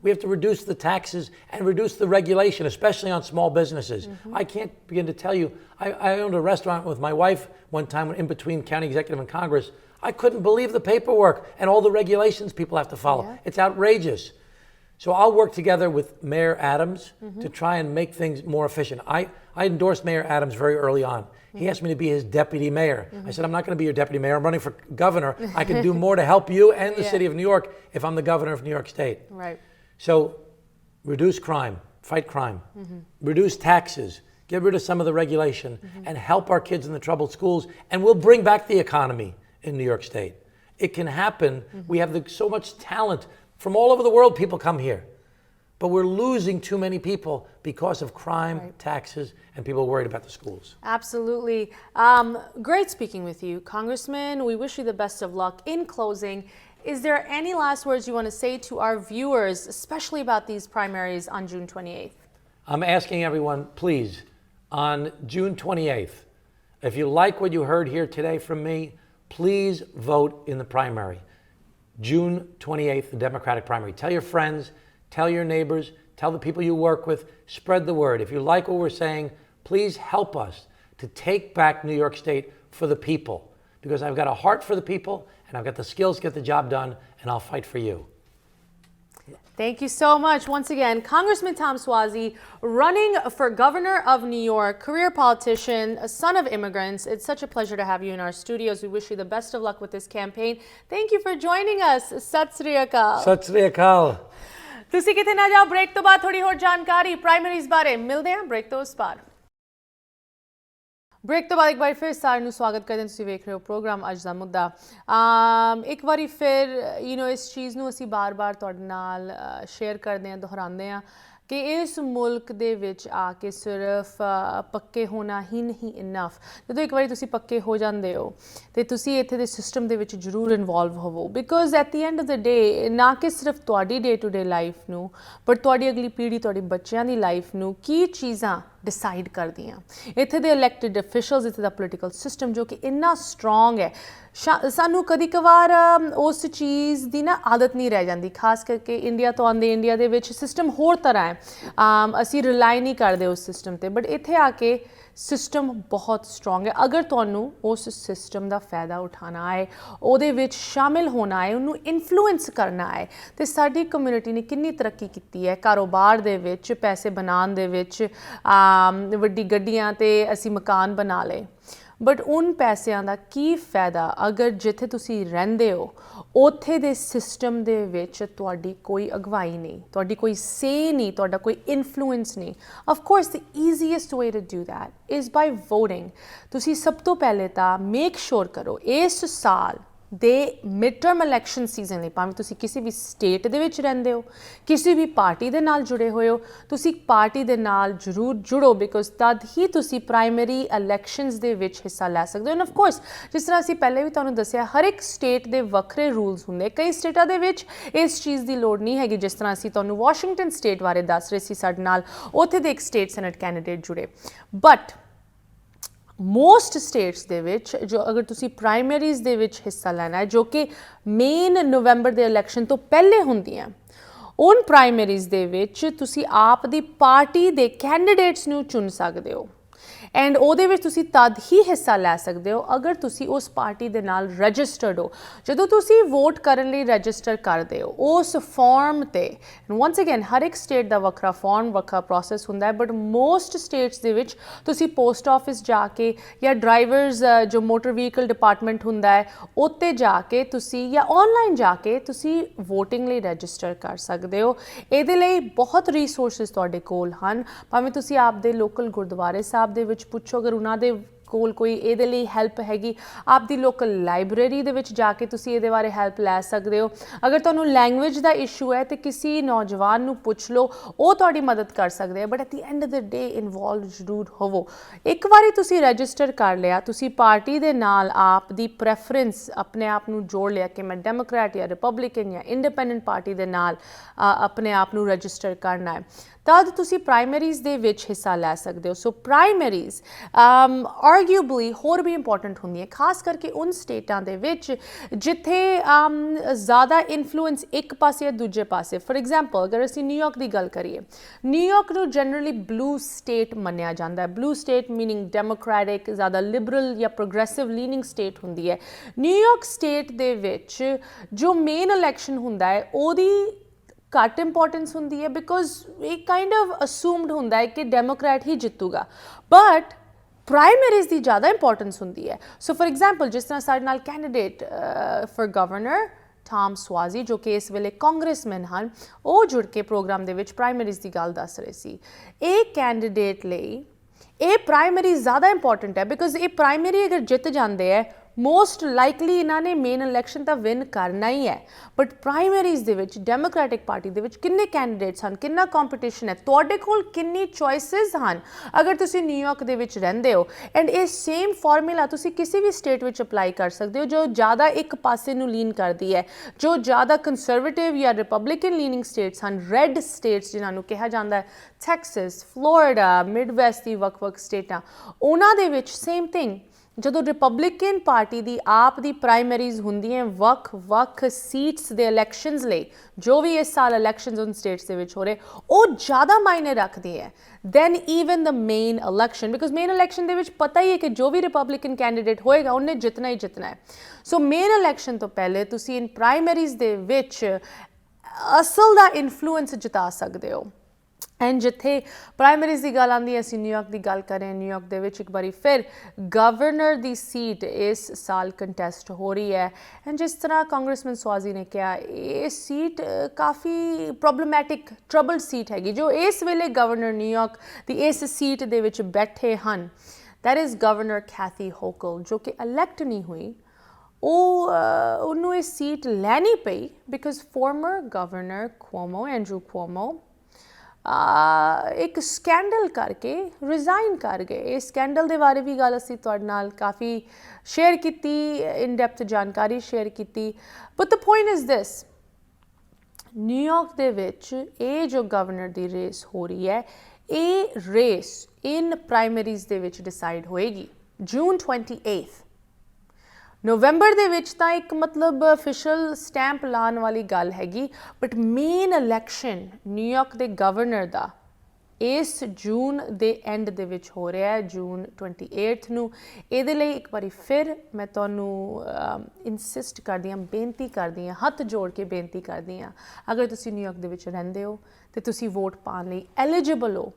We have to reduce the taxes and reduce the regulation, especially on small businesses. I can't begin to tell you, I owned a restaurant with my wife one time in between county executive and Congress. I couldn't believe the paperwork and all the regulations people have to follow. Yeah. It's outrageous. So I'll work together with Mayor Adams to try and make things more efficient. I endorsed Mayor Adams very early on. He asked me to be his deputy mayor. I said, I'm not going to be your deputy mayor. I'm running for governor. I can do more to help you and the city of New York if I'm the governor of New York State. Right. So reduce crime, fight crime, reduce taxes, get rid of some of the regulation, and help our kids in the troubled schools, and we'll bring back the economy in New York State. It can happen. We have so much talent. From all over the world, people come here. But we're losing too many people because of crime, taxes, and people worried about the schools. Absolutely. Great speaking with you, Congressman. We wish you the best of luck. In closing, is there any last words you want to say to our viewers, especially about these primaries on June 28th? I'm asking everyone, please, on June 28th, if you like what you heard here today from me, please vote in the primary. June 28th, the Democratic primary. Tell your friends, tell your neighbors, tell the people you work with, spread the word. If you like what we're saying, please help us to take back New York State for the people, because I've got a heart for the people and I've got the skills to get the job done, and I'll fight for you. Thank you so much. Once again, Congressman Tom Suozzi, running for governor of New York, career politician, a son of immigrants. It's such a pleasure to have you in our studios. We wish you the best of luck with this campaign. Thank you for joining us. Sat Sri Akal. Sat Sri Akal. ਤੁਸੀਂ ਕਿਤੇ ਨਾ ਜਾਓ, break ਤੋਂ ਬਾਅਦ ਥੋੜੀ ਹੋਰ ਜਾਣਕਾਰੀ ਪ੍ਰਾਇਮਰੀਜ਼ ਬਾਰੇ ਮਿਲਦੇ ਹਾਂ ਬ੍ਰੇਕ ਤੋਂ ਉਸ ਪਾਰ। ਬ੍ਰੇਕ ਤੋਂ ਬਾਅਦ ਇੱਕ ਵਾਰ ਫਿਰ ਸਾਰਿਆਂ ਨੂੰ ਸਵਾਗਤ ਕਰਦੇ ਹਾਂ। ਤੁਸੀਂ ਵੇਖ ਰਹੇ ਹੋ ਪ੍ਰੋਗਰਾਮ ਅੱਜ ਦਾ ਮੁੱਦਾ। ਇੱਕ ਵਾਰੀ ਫਿਰ ਇਸ ਚੀਜ਼ ਨੂੰ ਅਸੀਂ ਬਾਰ-ਬਾਰ ਤੁਹਾਡੇ ਨਾਲ ਸ਼ੇਅਰ ਕਰਦੇ ਹਾਂ, ਦੁਹਰਾਉਂਦੇ ਹਾਂ ਕਿ ਇਸ ਮੁਲਕ ਦੇ ਵਿੱਚ ਆ ਕੇ ਸਿਰਫ ਪੱਕੇ ਹੋਣਾ ਹੀ ਨਹੀਂ ਇਨਫ। ਜਦੋਂ ਇੱਕ ਵਾਰੀ ਤੁਸੀਂ ਪੱਕੇ ਹੋ ਜਾਂਦੇ ਹੋ ਤੇ ਤੁਸੀਂ ਇੱਥੇ ਦੇ ਸਿਸਟਮ ਦੇ ਵਿੱਚ ਜ਼ਰੂਰ ਇਨਵੋਲਵ ਹੋਵੋ, because at the end of the day ਨਾ ਕਿ ਸਿਰਫ ਤੁਹਾਡੀ ਡੇ ਟੂ ਡੇ ਲਾਈਫ ਨੂੰ, ਪਰ ਤੁਹਾਡੀ ਅਗਲੀ ਪੀੜ੍ਹੀ, ਤੁਹਾਡੇ ਬੱਚਿਆਂ ਦੀ ਲਾਈਫ ਨੂੰ ਕੀ ਚੀਜ਼ਾਂ ਡਿਸਾਈਡ ਕਰਦੀਆਂ। ਇੱਥੇ ਦੇ ਇਲੈਕਟਿਡ ਅਫੀਸ਼ੀਅਲਸ, ਇੱਥੇ ਦਾ ਪੋਲੀਟੀਕਲ ਸਿਸਟਮ ਜੋ ਕਿ ਇੰਨਾ ਸਟਰੋਂਗ ਹੈ, ਸਾਨੂੰ ਕਦੀ ਕਵਾਰ ਉਸ ਚੀਜ਼ ਦੀ ਨਾ ਆਦਤ ਨਹੀਂ ਰਹਿ ਜਾਂਦੀ, ਖਾਸ ਕਰਕੇ ਇੰਡੀਆ ਤੋਂ ਆਉਂਦੇ। ਇੰਡੀਆ ਦੇ ਵਿੱਚ ਸਿਸਟਮ ਹੋਰ ਤਰ੍ਹਾਂ ਹੈ, ਅਸੀਂ ਰਿਲਾਈ ਨਹੀਂ ਕਰਦੇ ਉਸ ਸਿਸਟਮ 'ਤੇ, ਬਟ ਇੱਥੇ ਆ ਕੇ ਸਿਸਟਮ ਬਹੁਤ ਸਟਰੋਂਗ ਹੈ। ਅਗਰ ਤੁਹਾਨੂੰ ਉਸ ਸਿਸਟਮ ਦਾ ਫਾਇਦਾ ਉਠਾਉਣਾ ਹੈ, ਉਹਦੇ ਵਿੱਚ ਸ਼ਾਮਿਲ ਹੋਣਾ ਹੈ, ਉਹਨੂੰ ਇਨਫਲੂਐਂਸ ਕਰਨਾ ਹੈ, ਤੇ ਸਾਡੀ ਕਮਿਊਨਿਟੀ ਨੇ ਕਿੰਨੀ ਤਰੱਕੀ ਕੀਤੀ ਹੈ ਕਾਰੋਬਾਰ ਦੇ ਵਿੱਚ, ਪੈਸੇ ਬਣਾਉਣ ਦੇ ਵਿੱਚ, ਵੱਡੀ ਗੱਡੀਆਂ ਤੇ ਅਸੀਂ ਮਕਾਨ ਬਣਾ ਲਏ, ਬਟ ਉਨ ਪੈਸਿਆਂ ਦਾ ਕੀ ਫਾਇਦਾ ਅਗਰ ਜਿੱਥੇ ਤੁਸੀਂ ਰਹਿੰਦੇ ਹੋ ਉੱਥੇ ਦੇ ਸਿਸਟਮ ਦੇ ਵਿੱਚ ਤੁਹਾਡੀ ਕੋਈ ਅਗਵਾਈ ਨਹੀਂ, ਤੁਹਾਡੀ ਕੋਈ ਸੇ ਨਹੀਂ, ਤੁਹਾਡਾ ਕੋਈ ਇਨਫਲੂਐਂਸ ਨਹੀਂ। Of course the easiest way to do that is by voting. ਤੁਸੀਂ ਸਭ ਤੋਂ ਪਹਿਲੇ ਤਾਂ ਮੇਕ ਸ਼ੋਰ ਕਰੋ ਇਸ ਸਾਲ ਦੇ ਮਿਡ ਟਰਮ ਇਲੈਕਸ਼ਨ ਸੀਜ਼ਨ ਲਈ, ਭਾਵੇਂ ਤੁਸੀਂ ਕਿਸੇ ਵੀ ਸਟੇਟ ਦੇ ਵਿੱਚ ਰਹਿੰਦੇ ਹੋ, ਕਿਸੇ ਵੀ ਪਾਰਟੀ ਦੇ ਨਾਲ ਜੁੜੇ ਹੋਏ ਹੋ, ਤੁਸੀਂ ਪਾਰਟੀ ਦੇ ਨਾਲ ਜ਼ਰੂਰ ਜੁੜੋ, ਬਿਕੋਜ਼ ਤਦ ਹੀ ਤੁਸੀਂ ਪ੍ਰਾਇਮਰੀ ਇਲੈਕਸ਼ਨਸ ਦੇ ਵਿੱਚ ਹਿੱਸਾ ਲੈ ਸਕਦੇ ਹੋ। ਐਂਡ ਆਫ ਕੋਰਸ ਜਿਸ ਤਰ੍ਹਾਂ ਅਸੀਂ ਪਹਿਲੇ ਵੀ ਤੁਹਾਨੂੰ ਦੱਸਿਆ, ਹਰ ਇੱਕ ਸਟੇਟ ਦੇ ਵੱਖਰੇ ਰੂਲਸ ਹੁੰਦੇ। ਕਈ ਸਟੇਟਾਂ ਦੇ ਵਿੱਚ ਇਸ ਚੀਜ਼ ਦੀ ਲੋੜ ਨਹੀਂ ਹੈਗੀ, ਜਿਸ ਤਰ੍ਹਾਂ ਅਸੀਂ ਤੁਹਾਨੂੰ ਵਾਸ਼ਿੰਗਟਨ ਸਟੇਟ ਬਾਰੇ ਦੱਸ ਰਹੇ ਸੀ, ਸਾਡੇ ਨਾਲ ਉੱਥੇ ਦੇ ਇੱਕ ਸਟੇਟ ਸੈਨੇਟ ਕੈਂਡੀਡੇਟ ਜੁੜੇ। ਬਟ ਮੋਸਟ ਸਟੇਟਸ ਦੇ ਵਿੱਚ ਜੋ ਅਗਰ ਤੁਸੀਂ ਪ੍ਰਾਇਮਰੀਜ਼ ਦੇ ਵਿੱਚ ਹਿੱਸਾ ਲੈਣਾ ਹੈ, ਜੋ ਕਿ ਮੇਨ ਨਵੰਬਰ ਦੇ ਇਲੈਕਸ਼ਨ ਤੋਂ ਪਹਿਲੇ ਹੁੰਦੀਆਂ, ਉਨ ਪ੍ਰਾਇਮਰੀਜ਼ ਦੇ ਵਿੱਚ ਤੁਸੀਂ ਆਪ ਦੀ ਪਾਰਟੀ ਦੇ ਕੈਂਡੀਡੇਟਸ ਨੂੰ ਚੁਣ ਸਕਦੇ ਹੋ। ਐਂਡ ਉਹਦੇ ਵਿੱਚ ਤੁਸੀਂ ਤਦ ਹੀ ਹਿੱਸਾ ਲੈ ਸਕਦੇ ਹੋ ਅਗਰ ਤੁਸੀਂ ਉਸ ਪਾਰਟੀ ਦੇ ਨਾਲ ਰਜਿਸਟਰਡ ਹੋ। ਜਦੋਂ ਤੁਸੀਂ ਵੋਟ ਕਰਨ ਲਈ ਰਜਿਸਟਰ ਕਰਦੇ ਹੋ ਉਸ ਫਾਰਮ 'ਤੇ, ਵਾਂਸ ਅਗੇਨ ਹਰ ਇੱਕ ਸਟੇਟ ਦਾ ਵੱਖਰਾ ਫਾਰਮ, ਵੱਖਰਾ ਪ੍ਰੋਸੈਸ ਹੁੰਦਾ ਹੈ, ਬਟ ਮੋਸਟ ਸਟੇਟਸ ਦੇ ਵਿੱਚ ਤੁਸੀਂ ਪੋਸਟ ਆਫਿਸ ਜਾ ਕੇ ਜਾਂ ਡਰਾਈਵਰਸ ਜੋ ਮੋਟਰ ਵਹੀਕਲ ਡਿਪਾਰਟਮੈਂਟ ਹੁੰਦਾ ਹੈ ਉੱਤੇ ਜਾ ਕੇ ਤੁਸੀਂ, ਜਾਂ ਆਨਲਾਈਨ ਜਾ ਕੇ ਤੁਸੀਂ ਵੋਟਿੰਗ ਲਈ ਰਜਿਸਟਰ ਕਰ ਸਕਦੇ ਹੋ। ਇਹਦੇ ਲਈ ਬਹੁਤ ਰਿਸੋਰਸਿਸ ਤੁਹਾਡੇ ਕੋਲ ਹਨ, ਭਾਵੇਂ ਤੁਸੀਂ ਆਪਦੇ ਲੋਕਲ ਗੁਰਦੁਆਰੇ ਸਾਹਿਬ ਦੇ ਵਿੱਚ ਪੁੱਛੋ, ਅਗਰ ਉਹਨਾਂ ਦੇ ਕੋਲ ਕੋਈ ਇਹਦੇ ਲਈ ਹੈਲਪ ਹੈਗੀ, ਆਪਦੀ ਲੋਕਲ ਲਾਇਬ੍ਰੇਰੀ ਦੇ ਵਿੱਚ ਜਾ ਕੇ ਤੁਸੀਂ ਇਹਦੇ ਬਾਰੇ ਹੈਲਪ ਲੈ ਸਕਦੇ ਹੋ। ਅਗਰ ਤੁਹਾਨੂੰ ਲੈਂਗੁਏਜ ਦਾ ਇਸ਼ੂ ਹੈ ਤੇ ਕਿਸੇ ਨੌਜਵਾਨ ਨੂੰ ਪੁੱਛ ਲਓ, ਉਹ ਤੁਹਾਡੀ ਮਦਦ ਕਰ ਸਕਦੇ ਆ। But at the end of the day involve ਜ਼ਰੂਰ ਹੋਵੋ। ਇੱਕ ਵਾਰੀ ਤੁਸੀਂ ਰਜਿਸਟਰ ਕਰ ਲਿਆ, ਤੁਸੀਂ ਪਾਰਟੀ ਦੇ ਨਾਲ ਆਪ ਦੀ ਪ੍ਰੈਫਰੈਂਸ ਆਪਣੇ ਆਪ ਨੂੰ ਜੋੜ ਲਿਆ ਕਿ ਮੈਂ ਡੈਮੋਕ੍ਰੈਟ ਜਾਂ ਰਿਪਬਲਿਕਨ ਜਾਂ ਇੰਡੀਪੈਂਡੈਂਟ ਪਾਰਟੀ ਦੇ ਨਾਲ ਆਪਣੇ ਆਪ ਨੂੰ ਰਜਿਸਟਰ ਕਰਨਾ ਹੈ, ਤਦ ਤੁਸੀਂ ਪ੍ਰਾਇਮਰੀਜ਼ ਦੇ ਵਿੱਚ ਹਿੱਸਾ ਲੈ ਸਕਦੇ ਹੋ। ਸੋ ਪ੍ਰਾਇਮਰੀਜ਼ ਆਰਗੂਏਬਲੀ ਹੋਰ ਵੀ ਇੰਪੋਰਟੈਂਟ ਹੁੰਦੀਆਂ, ਖਾਸ ਕਰਕੇ ਉਨ ਸਟੇਟਾਂ ਦੇ ਵਿੱਚ ਜਿੱਥੇ ਜ਼ਿਆਦਾ ਇਨਫਲੂਐਂਸ ਇੱਕ ਪਾਸੇ ਜਾਂ ਦੂਜੇ ਪਾਸੇ। ਫॉर एग्जांपल ਅਗਰ ਅਸੀਂ ਨਿਊਯਾਰਕ ਦੀ ਗੱਲ ਕਰੀਏ, ਨਿਊਯਾਰਕ ਨੂੰ ਜਨਰਲੀ ਬਲੂ ਸਟੇਟ ਮੰਨਿਆ ਜਾਂਦਾ ਹੈ। ਬਲੂ ਸਟੇਟ ਮੀਨਿੰਗ ਡੈਮੋਕ੍ਰੈਟਿਕ, ਜ਼ਿਆਦਾ ਲਿਬਰਲ ਜਾਂ ਪ੍ਰੋਗਰੈਸਿਵ ਲੀਨਿੰਗ ਸਟੇਟ ਹੁੰਦੀ ਹੈ। ਨਿਊਯਾਰਕ ਸਟੇਟ ਦੇ ਵਿੱਚ ਜੋ ਮੇਨ ਇਲੈਕਸ਼ਨ ਹੁੰਦਾ ਹੈ ਉਹਦੀ ਘੱਟ ਇੰਪੋਰਟੈਂਸ ਹੁੰਦੀ ਹੈ, ਬਿਕੋਜ਼ ਇਹ ਕਾਈਂਡ ਆਫ ਅਸੂਮਡ ਹੁੰਦਾ ਹੈ ਕਿ ਡੈਮੋਕ੍ਰੈਟ ਹੀ ਜਿੱਤੂਗਾ। ਬਟ ਪ੍ਰਾਇਮਰੀਜ਼ ਦੀ ਜ਼ਿਆਦਾ ਇੰਪੋਰਟੈਂਸ ਹੁੰਦੀ ਹੈ। ਸੋ ਫॉर एग्जांपल ਜਿਸ ਤਰ੍ਹਾਂ ਸਾਡੇ ਨਾਲ ਕੈਂਡੀਡੇਟ ਫॉर ਗਵਰਨਰ ਟਾਮ ਸੁਆਜ਼ੀ, ਜੋ ਕਿ ਇਸ ਵੇਲੇ ਕਾਂਗਰਸਮੈਨ ਹਨ, ਉਹ ਜੁੜ ਕੇ ਪ੍ਰੋਗਰਾਮ ਦੇ ਵਿੱਚ ਪ੍ਰਾਇਮਰੀਜ਼ ਦੀ ਗੱਲ ਦੱਸ ਰਹੇ ਸੀ। ਇਹ ਕੈਂਡੀਡੇਟ ਲਈ ਇਹ ਪ੍ਰਾਇਮਰੀ ਜ਼ਿਆਦਾ ਇੰਪੋਰਟੈਂਟ ਹੈ, ਬਿਕੋਜ਼ ਇਹ ਪ੍ਰਾਇਮਰੀ ਅਗਰ ਜਿੱਤ ਜਾਂਦੇ ਹੈ, ਮੋਸਟ ਲਾਈਕਲੀ ਇਹਨਾਂ ਨੇ ਮੇਨ ਇਲੈਕਸ਼ਨ ਤਾਂ ਵਿਨ ਕਰਨਾ ਹੀ ਹੈ। ਬਟ ਪ੍ਰਾਇਮਰੀਜ਼ ਦੇ ਵਿੱਚ ਡੈਮੋਕ੍ਰੈਟਿਕ ਪਾਰਟੀ ਦੇ ਵਿੱਚ ਕਿੰਨੇ ਕੈਂਡੀਡੇਟਸ ਹਨ, ਕਿੰਨਾ ਕੰਪੀਟੀਸ਼ਨ ਹੈ, ਤੁਹਾਡੇ ਕੋਲ ਕਿੰਨੀ ਚੋਇਸਿਸ ਹਨ ਅਗਰ ਤੁਸੀਂ ਨਿਊਯਾਰਕ ਦੇ ਵਿੱਚ ਰਹਿੰਦੇ ਹੋ। ਐਂਡ ਇਹ ਸੇਮ ਫਾਰਮੂਲਾ ਤੁਸੀਂ ਕਿਸੇ ਵੀ ਸਟੇਟ ਵਿੱਚ ਅਪਲਾਈ ਕਰ ਸਕਦੇ ਹੋ ਜੋ ਜ਼ਿਆਦਾ ਇੱਕ ਪਾਸੇ ਨੂੰ ਲੀਨ ਕਰਦੀ ਹੈ, ਜੋ ਜ਼ਿਆਦਾ ਕੰਜ਼ਰਵੇਟਿਵ ਜਾਂ ਰਿਪਬਲਿਕਨ ਲੀਨਿੰਗ ਸਟੇਟਸ ਹਨ, ਰੈੱਡ ਸਟੇਟਸ ਜਿਨ੍ਹਾਂ ਨੂੰ ਕਿਹਾ ਜਾਂਦਾ ਹੈ, ਟੈਕਸਸ, ਫਲੋਰੀਡਾ, ਮਿਡਵੈਸਟ ਦੀ ਵੱਖ-ਵੱਖ ਸਟੇਟਾਂ, ਉਹਨਾਂ ਦੇ ਵਿੱਚ ਸੇਮ ਥਿੰਗ। ਜਦੋਂ ਰਿਪਬਲਿਕਨ ਪਾਰਟੀ ਦੀ ਆਪ ਦੀ ਪ੍ਰਾਇਮਰੀਜ਼ ਹੁੰਦੀਆਂ ਵੱਖ-ਵੱਖ ਸੀਟਸ ਦੇ ਇਲੈਕਸ਼ਨਸ ਲਈ, ਜੋ ਵੀ ਇਸ ਸਾਲ ਇਲੈਕਸ਼ਨਸ ਉਨ ਸਟੇਟਸ ਦੇ ਵਿੱਚ ਹੋ ਰਹੇ, ਉਹ ਜ਼ਿਆਦਾ ਮਾਇਨੇ ਰੱਖਦੀ ਹੈ than even the main election. Because main election ਦੇ ਵਿੱਚ ਪਤਾ ਹੀ ਹੈ ਕਿ ਜੋ ਵੀ ਰਿਪਬਲਿਕਨ ਕੈਂਡੀਡੇਟ ਹੋਏਗਾ ਉਹਨੇ ਜਿੱਤਣਾ ਹੀ ਜਿੱਤਣਾ ਹੈ। ਸੋ ਮੇਨ ਇਲੈਕਸ਼ਨ ਤੋਂ ਪਹਿਲੇ ਤੁਸੀਂ ਇਨ ਪ੍ਰਾਇਮਰੀਜ਼ ਦੇ ਵਿੱਚ ਅਸਲ ਦਾ ਇਨਫਲੂਐਂਸ ਜਿਤਾ ਸਕਦੇ ਹੋ। ਐਂਡ ਜਿੱਥੇ ਪ੍ਰਾਇਮਰੀਜ਼ ਦੀ ਗੱਲ ਆਉਂਦੀ ਹੈ, ਅਸੀਂ ਨਿਊਯਾਰਕ ਦੀ ਗੱਲ ਕरें, ਨਿਊਯਾਰਕ ਦੇ ਵਿੱਚ ਇੱਕ ਵਾਰੀ ਫਿਰ ਗਵਰਨਰ ਦੀ ਸੀਟ ਇਸ ਸਾਲ ਕੰਟੈਸਟ ਹੋ ਰਹੀ ਹੈ। ਐਂਡ ਜਿਸ ਤਰ੍ਹਾਂ ਕਾਂਗਰਸਮੈਨ ਸੁਆਜ਼ੀ ਨੇ ਕਿਹਾ, ਇਹ ਸੀਟ ਕਾਫੀ ਪ੍ਰੋਬਲਮੈਟਿਕ ਟਰਬਲਡ ਸੀਟ ਹੈਗੀ। ਜੋ ਇਸ ਵੇਲੇ ਗਵਰਨਰ ਨਿਊਯਾਰਕ ਦੀ ਇਸ ਸੀਟ ਦੇ ਵਿੱਚ ਬੈਠੇ ਹਨ, ਦੈਟ ਇਜ਼ ਗਵਰਨਰ ਕੈਥੀ ਹੋਕਲ, ਜੋ ਕਿ ਇਲੈਕਟ ਨਹੀਂ ਹੋਈ। ਉਹਨੂੰ ਇਹ ਸੀਟ ਲੈਣੀ ਪਈ because farmer governor Cuomo, Andrew Cuomo, ਇੱਕ ਸਕੈਂਡਲ ਕਰਕੇ ਰਿਜ਼ਾਈਨ ਕਰ ਗਏ। ਇਹ ਸਕੈਂਡਲ ਦੇ ਬਾਰੇ ਵੀ ਗੱਲ ਅਸੀਂ ਤੁਹਾਡੇ ਨਾਲ ਕਾਫੀ ਸ਼ੇਅਰ ਕੀਤੀ, ਇਨ ਡੈਪਥ ਜਾਣਕਾਰੀ ਸ਼ੇਅਰ ਕੀਤੀ। But the point is this, New York ਦੇ ਵਿੱਚ ਇਹ ਜੋ ਗਵਰਨਰ ਦੀ ਰੇਸ ਹੋ ਰਹੀ ਹੈ, ਇਹ ਰੇਸ ਇਨ ਪ੍ਰਾਇਮਰੀਜ਼ ਦੇ ਵਿੱਚ ਡਿਸਾਈਡ ਹੋਏਗੀ ਜੂਨ 28। ਨਵੰਬਰ ਦੇ ਵਿੱਚ ਤਾਂ ਇੱਕ ਮਤਲਬ ਅਫੀਸ਼ੀਅਲ ਸਟੈਂਪ ਲਾਉਣ ਵਾਲੀ ਗੱਲ ਹੈਗੀ, ਬਟ ਮੇਨ ਇਲੈਕਸ਼ਨ ਨਿਊਯਾਰਕ ਦੇ ਗਵਰਨਰ ਦਾ ਇਸ ਜੂਨ ਦੇ ਐਂਡ ਦੇ ਵਿੱਚ ਹੋ ਰਿਹਾ ਹੈ, ਜੂਨ 28 ਨੂੰ। ਇਹਦੇ ਲਈ ਇੱਕ ਵਾਰੀ ਫਿਰ ਮੈਂ ਤੁਹਾਨੂੰ ਇਨਸਿਸਟ ਕਰਦੀ ਹਾਂ, ਬੇਨਤੀ ਕਰਦੀ ਹਾਂ, ਹੱਥ ਜੋੜ ਕੇ ਬੇਨਤੀ ਕਰਦੀ ਹਾਂ, ਅਗਰ ਤੁਸੀਂ ਨਿਊਯਾਰਕ ਦੇ ਵਿੱਚ ਰਹਿੰਦੇ ਹੋ ਤੇ ਤੁਸੀਂ ਵੋਟ ਪਾਉਣ ਲਈ ਐਲੀਜੀਬਲ ਹੋ,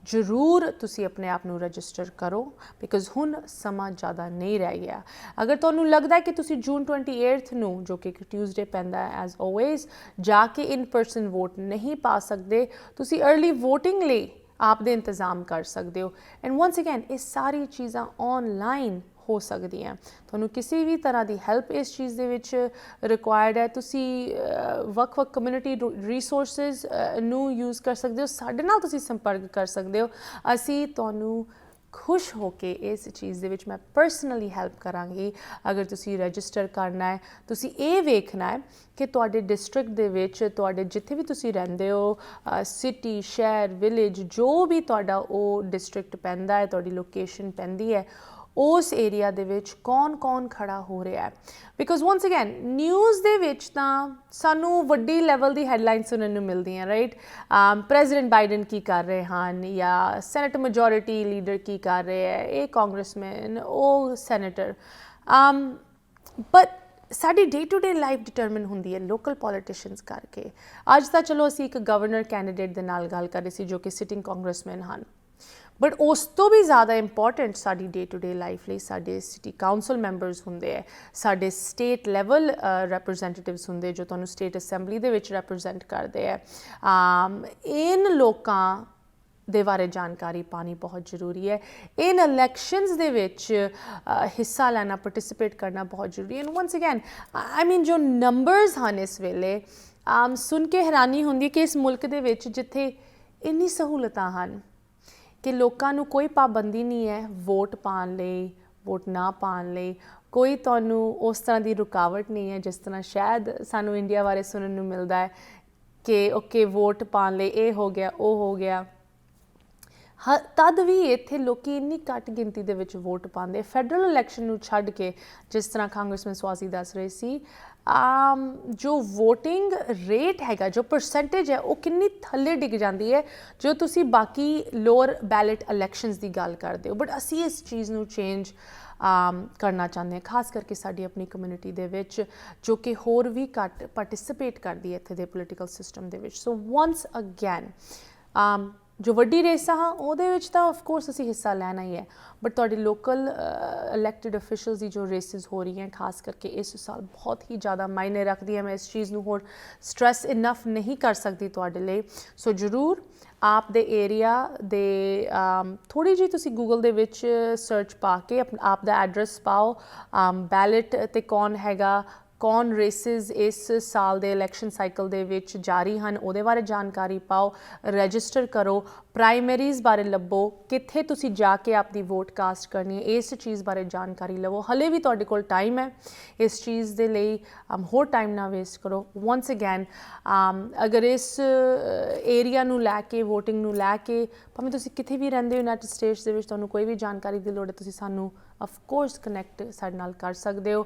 ਜ਼ਰੂਰ ਤੁਸੀਂ ਆਪਣੇ ਆਪ ਨੂੰ ਰਜਿਸਟਰ ਕਰੋ, ਬਿਕੋਜ਼ ਹੁਣ ਸਮਾਂ ਜ਼ਿਆਦਾ ਨਹੀਂ ਰਹਿ ਗਿਆ। ਅਗਰ ਤੁਹਾਨੂੰ ਲੱਗਦਾ ਹੈ ਕਿ ਤੁਸੀਂ ਜੂਨ 28 ਨੂੰ, ਜੋ ਕਿ ਇੱਕ ਟਿਊਜ਼ਡੇ ਪੈਂਦਾ ਹੈ ਐਜ਼ ਆਲਵੇਜ਼, ਜਾ ਕੇ ਇਨ ਪਰਸਨ ਵੋਟ ਨਹੀਂ ਪਾ ਸਕਦੇ, ਤੁਸੀਂ अर्ਲੀ ਵੋਟਿੰਗ ਲਈ ਆਪ ਦੇ ਇੰਤਜ਼ਾਮ ਕਰ ਸਕਦੇ ਹੋ। ਐਂਡ ਵਾਂਸ ਅਗੇਨ ਇਹ ਸਾਰੀ ਚੀਜ਼ਾਂ ਆਨਲਾਈਨ ਹੋ ਸਕਦੀਆਂ। ਤੁਹਾਨੂੰ ਕਿਸੇ ਵੀ ਤਰ੍ਹਾਂ ਦੀ ਹੈਲਪ ਇਸ ਚੀਜ਼ ਦੇ ਵਿੱਚ ਰਿਕੁਆਇਰਡ ਹੈ, ਤੁਸੀਂ ਵੱਖ-ਵੱਖ ਕਮਿਊਨਿਟੀ ਰਿਸੋਰਸਿਸ ਨੂੰ ਯੂਜ਼ ਕਰ ਸਕਦੇ ਹੋ, ਸਾਡੇ ਨਾਲ ਤੁਸੀਂ ਸੰਪਰਕ ਕਰ ਸਕਦੇ ਹੋ। ਅਸੀਂ ਤੁਹਾਨੂੰ ਖੁਸ਼ ਹੋ ਕੇ ਇਸ ਚੀਜ਼ ਦੇ ਵਿੱਚ ਮੈਂ ਪਰਸਨਲੀ ਹੈਲਪ ਕਰਾਂਗੀ। ਅਗਰ ਤੁਸੀਂ ਰਜਿਸਟਰ ਕਰਨਾ ਹੈ, ਤੁਸੀਂ ਇਹ ਵੇਖਣਾ ਹੈ ਕਿ ਤੁਹਾਡੇ ਡਿਸਟ੍ਰਿਕਟ ਦੇ ਵਿੱਚ, ਤੁਹਾਡੇ ਜਿੱਥੇ ਵੀ ਤੁਸੀਂ ਰਹਿੰਦੇ ਹੋ, ਸਿਟੀ, ਸ਼ਹਿਰ, ਵਿਲੇਜ, ਜੋ ਵੀ ਤੁਹਾਡਾ ਉਹ ਡਿਸਟ੍ਰਿਕਟ ਪੈਂਦਾ ਹੈ, ਤੁਹਾਡੀ ਲੋਕੇਸ਼ਨ ਪੈਂਦੀ ਹੈ, ਉਸ ਏਰੀਆ ਦੇ ਵਿੱਚ ਕੌਣ ਖੜਾ ਹੋ ਰਿਹਾ ਹੈ। ਬਿਕੋਜ਼ ਵਾਂਸ ਅਗੇਨ ਨਿਊਜ਼ ਦੇ ਵਿੱਚ ਤਾਂ ਸਾਨੂੰ ਵੱਡੀ ਲੈਵਲ ਦੀ ਹੈਡਲਾਈਨ ਸੁਣਨ ਨੂੰ ਮਿਲਦੀਆਂ, ਰਾਈਟ? ਪ੍ਰੈਜ਼ੀਡੈਂਟ ਬਾਈਡਨ ਕੀ ਕਰ ਰਹੇ ਹਨ, ਜਾਂ ਸੈਨੇਟ ਮੈਜੋਰਿਟੀ ਲੀਡਰ ਕੀ ਕਰ ਰਹੇ ਹੈ, ਇਹ ਕਾਂਗਰਸਮੈਨ, ਉਹ ਸੈਨੇਟਰ। ਬਟ ਸਾਡੀ day to day life determine ਹੁੰਦੀ ਹੈ ਲੋਕਲ ਪੋਲੀਟੀਸ਼ੀਅਨਸ ਕਰਕੇ। ਅੱਜ ਤਾਂ ਚਲੋ ਅਸੀਂ ਇੱਕ ਗਵਰਨਰ ਕੈਂਡੀਡੇਟ ਦੇ ਨਾਲ ਗੱਲ ਕਰ ਰਹੇ ਸੀ, ਜੋ ਕਿ ਸਿਟਿੰਗ ਕਾਂਗਰਸਮੈਨ ਹਨ, ਬਟ ਉਸ ਤੋਂ ਵੀ ਜ਼ਿਆਦਾ ਇੰਪੋਰਟੈਂਟ ਸਾਡੀ ਡੇ ਟੂ ਡੇ ਲਾਈਫ ਲਈ ਸਾਡੇ ਸਿਟੀ ਕਾਊਂਸਲ ਮੈਂਬਰਸ ਹੁੰਦੇ ਹੈ, ਸਾਡੇ ਸਟੇਟ ਲੈਵਲ ਰੈਪਰੈਜ਼ੈਂਟੇਟਿਵਸ ਹੁੰਦੇ ਜੋ ਤੁਹਾਨੂੰ ਸਟੇਟ ਅਸੈਂਬਲੀ ਦੇ ਵਿੱਚ ਰੈਪਰੈਜ਼ੈਂਟ ਕਰਦੇ ਹੈ। ਇਨ ਲੋਕਾਂ ਦੇ ਬਾਰੇ ਜਾਣਕਾਰੀ ਪਾਣੀ ਬਹੁਤ ਜ਼ਰੂਰੀ ਹੈ। ਇਨ ਇਲੈਕਸ਼ਨਸ ਦੇ ਵਿੱਚ ਹਿੱਸਾ ਲੈਣਾ, ਪਾਰਟਿਸਿਪੇਟ ਕਰਨਾ ਬਹੁਤ ਜ਼ਰੂਰੀ ਹੈ। ਐਂਡ ਵਨਸ ਅਗੇਨ ਆਈ ਮੀਨ ਜੋ ਨੰਬਰਸ ਹਨ ਇਸ ਵੇਲੇ ਸੁਣ ਕੇ ਹੈਰਾਨੀ ਹੁੰਦੀ ਹੈ ਕਿ ਇਸ ਮੁਲਕ ਦੇ ਵਿੱਚ ਜਿੱਥੇ ਇੰਨੀ ਸਹੂਲਤਾਂ ਹਨ ਕਿ ਲੋਕਾਂ ਨੂੰ ਕੋਈ ਪਾਬੰਦੀ ਨਹੀਂ ਹੈ ਵੋਟ ਪਾਉਣ ਲਈ, ਵੋਟ ਨਾ ਪਾਉਣ ਲਈ, ਕੋਈ ਤੁਹਾਨੂੰ ਉਸ ਤਰ੍ਹਾਂ ਦੀ ਰੁਕਾਵਟ ਨਹੀਂ ਹੈ ਜਿਸ ਤਰ੍ਹਾਂ ਸ਼ਾਇਦ ਸਾਨੂੰ ਇੰਡੀਆ ਬਾਰੇ ਸੁਣਨ ਨੂੰ ਮਿਲਦਾ ਹੈ ਕਿ ਓਕੇ ਵੋਟ ਪਾਉਣ ਲਈ ਇਹ ਹੋ ਗਿਆ, ਉਹ ਹੋ ਗਿਆ। ਤਦ ਵੀ ਇੱਥੇ ਲੋਕੀ ਇੰਨੀ ਘੱਟ ਗਿਣਤੀ ਦੇ ਵਿੱਚ ਵੋਟ ਪਾਉਂਦੇ। ਫੈਡਰਲ ਇਲੈਕਸ਼ਨ ਨੂੰ ਛੱਡ ਕੇ ਜਿਸ ਤਰ੍ਹਾਂ ਕਾਂਗਰਸਮੈਨ ਸੁਆਜ਼ੀ ਦੱਸ ਰਹੇ ਸੀ, ਜੋ ਵੋਟਿੰਗ ਰੇਟ ਹੈਗਾ, ਜੋ ਪਰਸੈਂਟੇਜ ਹੈ ਉਹ ਕਿੰਨੀ ਥੱਲੇ ਡਿੱਗ ਜਾਂਦੀ ਹੈ ਜੋ ਤੁਸੀਂ ਬਾਕੀ ਲੋਅਰ ਬੈਲਟ ਇਲੈਕਸ਼ਨਸ ਦੀ ਗੱਲ ਕਰਦੇ ਹੋ। ਬਟ ਅਸੀਂ ਇਸ ਚੀਜ਼ ਨੂੰ ਚੇਂਜ ਕਰਨਾ ਚਾਹੁੰਦੇ ਹਾਂ, ਖਾਸ ਕਰਕੇ ਸਾਡੀ ਆਪਣੀ ਕਮਿਊਨਿਟੀ ਦੇ ਵਿੱਚ ਜੋ ਕਿ ਹੋਰ ਵੀ ਘੱਟ ਪਾਰਟਿਸਿਪੇਟ ਕਰਦੀ ਹੈ ਇੱਥੇ ਦੇ ਪੋਲੀਟੀਕਲ ਸਿਸਟਮ ਦੇ ਵਿੱਚ। ਸੋ ਵਨਸ ਅਗੈਨ ਜੋ ਵੱਡੀ ਰੇਸਾਂ ਹਾਂ ਉਹਦੇ ਵਿੱਚ ਤਾਂ ਆਫ ਕੋਰਸ ਅਸੀਂ ਹਿੱਸਾ ਲੈਣਾ ਹੀ ਹੈ, ਬਟ ਤੁਹਾਡੀ ਲੋਕਲ ਇਲੈਕਟਿਡ ਅਫੀਸ਼ੀਅਲਸ ਦੀ ਜੋ ਰੇਸਿਸ ਹੋ ਰਹੀਆਂ ਖਾਸ ਕਰਕੇ ਇਸ ਸਾਲ ਬਹੁਤ ਹੀ ਜ਼ਿਆਦਾ ਮਾਇਨੇ ਰੱਖਦੀ ਹੈ। ਮੈਂ ਇਸ ਚੀਜ਼ ਨੂੰ ਹੋਰ ਸਟ੍ਰੈਸ ਇਨਫ ਨਹੀਂ ਕਰ ਸਕਦੀ ਤੁਹਾਡੇ ਲਈ। ਸੋ ਜ਼ਰੂਰ ਆਪ ਦੇ ਏਰੀਆ ਦੇ ਥੋੜ੍ਹੀ ਜਿਹੀ ਤੁਸੀਂ ਗੂਗਲ ਦੇ ਵਿੱਚ ਸਰਚ ਪਾ ਕੇ ਆਪ ਦਾ ਐਡਰੈਸ ਪਾਓ, ਬੈਲਟ 'ਤੇ ਕੌਣ ਹੈਗਾ, ਕੌਣ ਰੇਸਿਸ ਇਸ ਸਾਲ ਦੇ ਇਲੈਕਸ਼ਨ ਸਾਈਕਲ ਦੇ ਵਿੱਚ ਜਾਰੀ ਹਨ ਉਹਦੇ ਬਾਰੇ ਜਾਣਕਾਰੀ ਪਾਓ, ਰਜਿਸਟਰ ਕਰੋ, ਪ੍ਰਾਈਮਰੀਜ਼ ਬਾਰੇ ਲੱਭੋ, ਕਿੱਥੇ ਤੁਸੀਂ ਜਾ ਕੇ ਆਪਣੀ ਵੋਟ ਕਾਸਟ ਕਰਨੀ ਹੈ ਇਸ ਚੀਜ਼ ਬਾਰੇ ਜਾਣਕਾਰੀ ਲਵੋ। ਹਲੇ ਵੀ ਤੁਹਾਡੇ ਕੋਲ ਟਾਈਮ ਹੈ ਇਸ ਚੀਜ਼ ਦੇ ਲਈ, ਹੋਰ ਟਾਈਮ ਨਾ ਵੇਸਟ ਕਰੋ। ਵਨਸ ਅਗੈਨ ਅਗਰ ਇਸ ਏਰੀਆ ਨੂੰ ਲੈ ਕੇ, ਵੋਟਿੰਗ ਨੂੰ ਲੈ ਕੇ, ਭਾਵੇਂ ਤੁਸੀਂ ਕਿਤੇ ਵੀ ਰਹਿੰਦੇ ਹੋ ਯੂਨਾਈਟਿਡ ਸਟੇਟਸ ਦੇ ਵਿੱਚ, ਤੁਹਾਨੂੰ ਕੋਈ ਵੀ ਜਾਣਕਾਰੀ ਦੀ ਲੋੜ ਹੈ ਤੁਸੀਂ ਸਾਨੂੰ ਆਫ ਕੋਰਸ ਕਨੈਕਟ ਸਾਡੇ ਨਾਲ ਕਰ ਸਕਦੇ ਹੋ।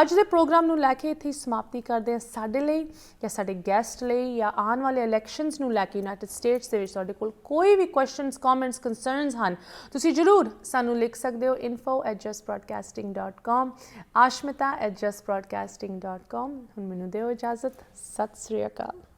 ਅੱਜ ਦੇ ਪ੍ਰੋਗਰਾਮ ਨੂੰ ਲੈ ਕੇ ਇੱਥੇ ਹੀ ਸਮਾਪਤੀ ਕਰਦੇ ਹਾਂ। ਸਾਡੇ ਲਈ ਜਾਂ ਸਾਡੇ ਗੈਸਟ ਲਈ ਜਾਂ ਆਉਣ ਵਾਲੇ ਇਲੈਕਸ਼ਨਸ ਨੂੰ ਲੈ ਕੇ ਯੂਨਾਈਟਿਡ ਸਟੇਟਸ ਦੇ ਵਿੱਚ ਤੁਹਾਡੇ ਕੋਲ ਕੋਈ ਵੀ ਕੁਐਸਚਨਸ, ਕਮੈਂਟਸ, ਕੰਸਰਨਸ ਹਨ, ਤੁਸੀਂ ਜ਼ਰੂਰ ਸਾਨੂੰ ਲਿਖ ਸਕਦੇ ਹੋ info@justbroadcasting.com, ashmita@justbroadcasting.com। ਹੁਣ ਮੈਨੂੰ ਦਿਓ ਇਜਾਜ਼ਤ। ਸਤਿ ਸ੍ਰੀ ਅਕਾਲ।